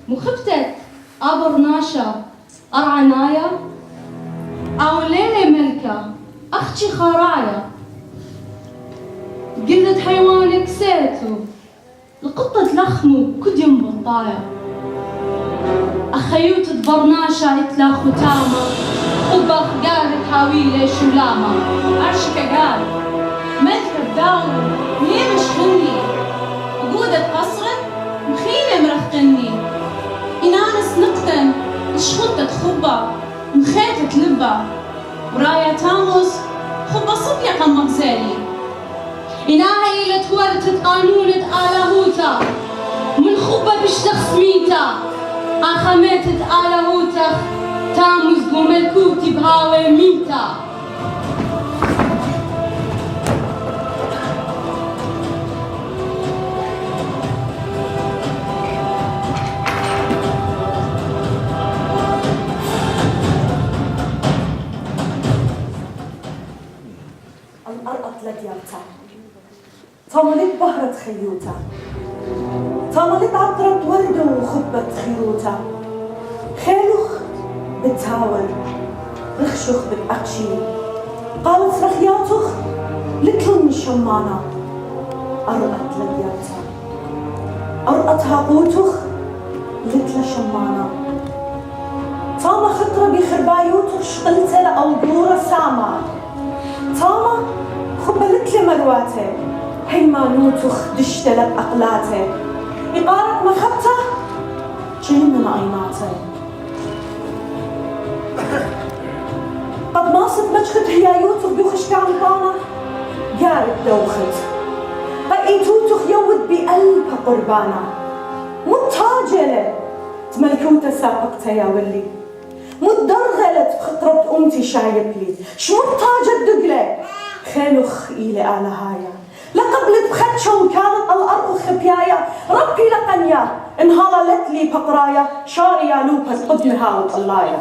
مخفتت أبر ناشا أرعنايا أو ليلة ملكة أختي خرايا قلت حيوانك سيتو القطة لخمو كديم بطايا أخيوت برناشا يتلا ختامة قبخ قالت هاويلي شولاما عرشك قال ملكة بداوم ليه مشغلني وقودة قصر مخيلة مرخقني إنانس نقتن شخطة خبة مخيتة لبة ورايا تاموس خبة صبية قم مغزالي إناهي لتورتت قانونة آلاهوتا من خبة بشتخ سميتا أخميتت آلاهوتا تاموس قملكوتي بهاوي ميتا الأرقط لديالتا طملت بهرة خيوتا طملت عطرة وردة وخبة خيوتا خيلوخ بتاور رخشوخ بتأقشي قالت رخياتوخ لكلن شمانا أرقط لديالتا أرقط هاقوتوخ لتلا شمانا طامة خطرة بخربايوتوخ شقلتها لأوبورة ساما طامة خبلت لي مرواتي هيمانوتوخ دشتلت أقلاتي إقارة مخبته جنن عيناتي قد ماصت مجخت هيايوتوخ بيوخش كعمطانة قارب دوخت قايتوتوخ يود بقلبها قربانة متاجلة تملكوتا سابقتها يا ولي متدرغلت بخطرة أمتي شايب لي شمطاجة دقلة خيلوخ إيلي آل هايا لقبلت بخدشهم كانت الأرض خبيايا ربي لقنيا انهالت لي بقرايا شاريا لوبس قدمها وطلايا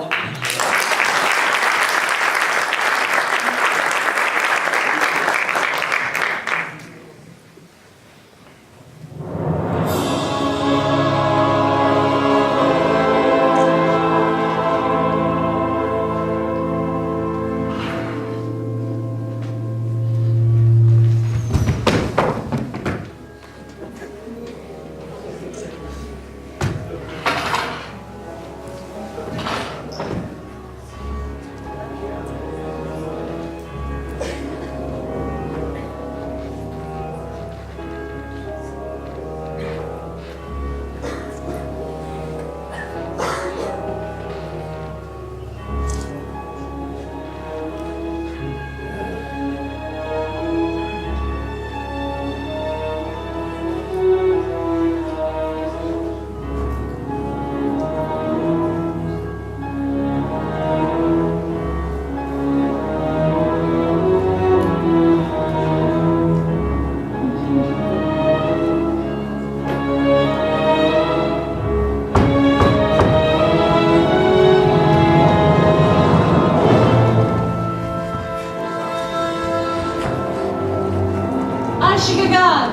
شققان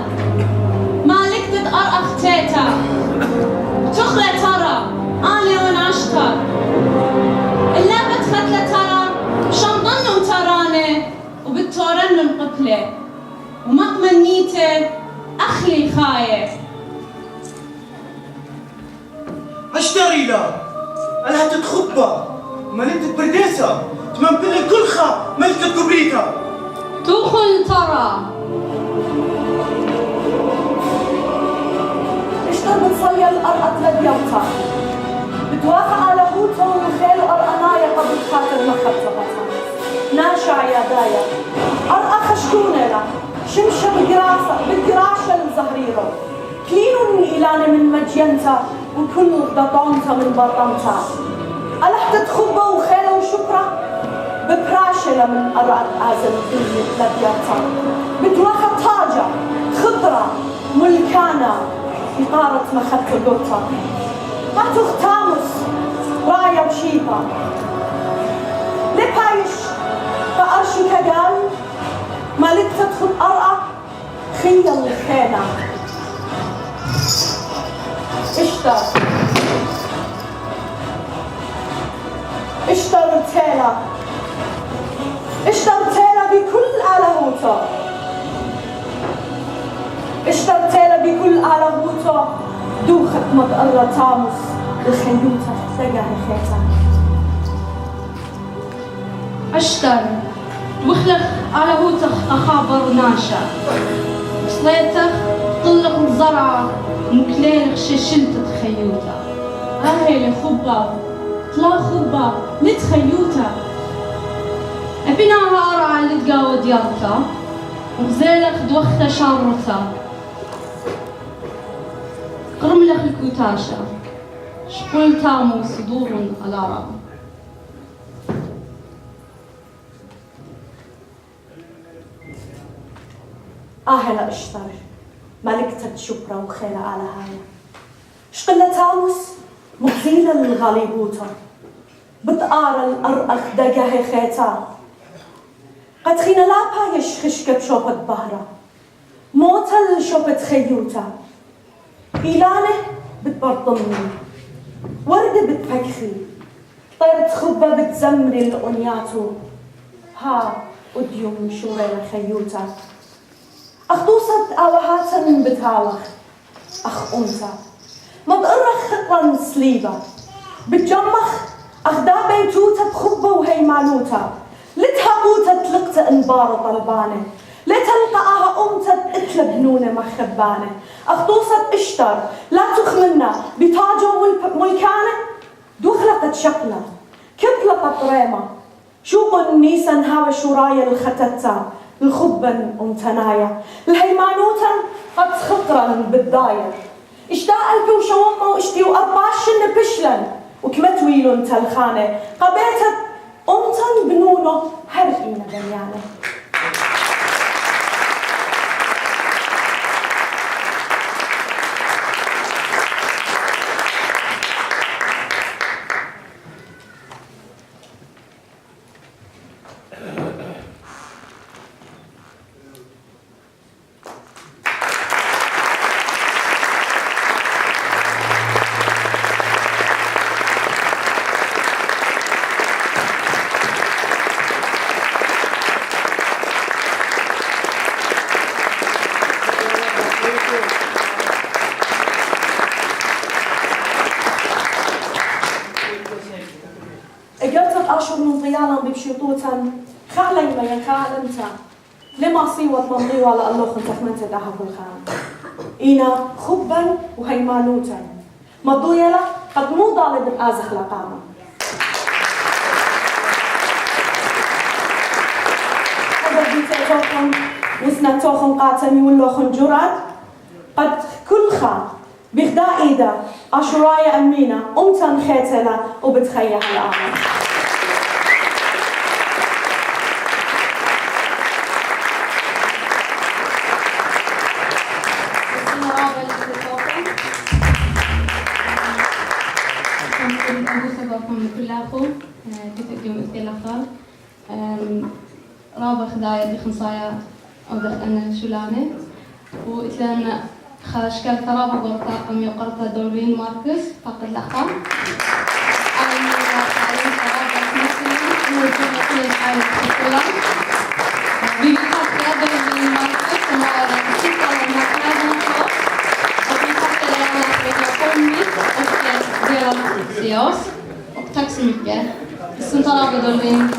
مالك تتأرأخ تيتا تخلى ترى أنا ونعشتر اللعبة ختلة ترى شنطن تراني وبالتورن القبلة وما تمنيته أخلي خايف اشتري لا أنا تتخبى ملكة برديسة تمنبلي كل خا ملكة كبريتا تخل ترى بتصلي الأرقط لديوتا بتوافق على هوتا وخيل أرقنايا قبل خاطر مخبطة ناشع يا دايا أرقى خشكونة لا شمشة بالقراشة الزهريرة كلينو من إلانة من مجينتا وكنو دطونتا من بطنتا ألح تتخبى وخيلة وشكرة ببراشة من أرقط آزم لديوتا بتوافق طاجة خضرة ملكانة إقارة مخبط قوتا قاتوخ تاموس رايا بشيطة لبايش فأرشو كقال مالك تدخل أرقى خيل الخينة اشتر مقرة تاموس الخيوطة تجاه خيتا أشتر وخلق على هوتخ أخابر ناشا صليتخ طلق الزرعة مكليلخ ششلت خيوتا أهل خبا طلا خبا نتخيوتا أبناها أرعى لتقاو ديالتا وغزيلخ دوخة شارتا قرملخ الكوتاشا شقول تامو صدور العرب آهلا اشتر ملكة شبرا وخيلة على هاي شقلة تاموس مقزيلة للغاليبوتا بتقار الأرأخ دقاه خيتا قد خينا لابها يشخشك بشوبة بهرة موتا لشوبة خيوتا إيلانه بتبرطمني وردة بتفكخي طيرة خبة بتزمري الأنياتو ها وديوم شوري خيوتا أخطوصت آوهاتا بتهاوخ أخ أنثى مضقرة خطرا سليبة بتجمخ أخدا بيتوتا بخبة وهيمانوتا لتهقوتا تلقتا انبارة طلبانة لتلقاها أمتا تقتل بنونة مخبانة أخطوصت اشتر لا تخمنا بتاجو ملكانة دخلقت شقلة كبلقت ريمة شوق نيسان هاوى شرايا الختتا الخبا أمتنايا الهيمانوتا قد خطرا بالداير اشتاق قلبي وشومه واشتي وأرباشن بشلا وكمت ويلون تلخانة قبيتت أمتن بنونه هرقينا بنيانة اجرتك اشهر من طيالا ببشيطوتا خالي ما يخالنتا لما صيوت منضي ولا الله خنتك من تدعها بالخان إينا خبا وهيمانوتا مضويلا قد مو ضالب الآزخ لقامة هذا بيتعجوكم وسنتوخن قاتمي واللوخن جراد قد كل خا بغدا إيدا أشرايا أمينة أمتن خيتلا وبتخيح الآخر رابع خدايا دي خنصايا أو دخلنا شلانة وإثنين خاشكال ثرابة غرطة أم يقرطة دورين ماركس فقط لحظة أنا تعلم ثرابة مثلا موجودة كل الحالة الكلام بيبقى دورين ماركس وما رأيت على المكان وبيبقى لنا بيتقومي أشياء ديال سياس وتاكس مكة السنترابة دورين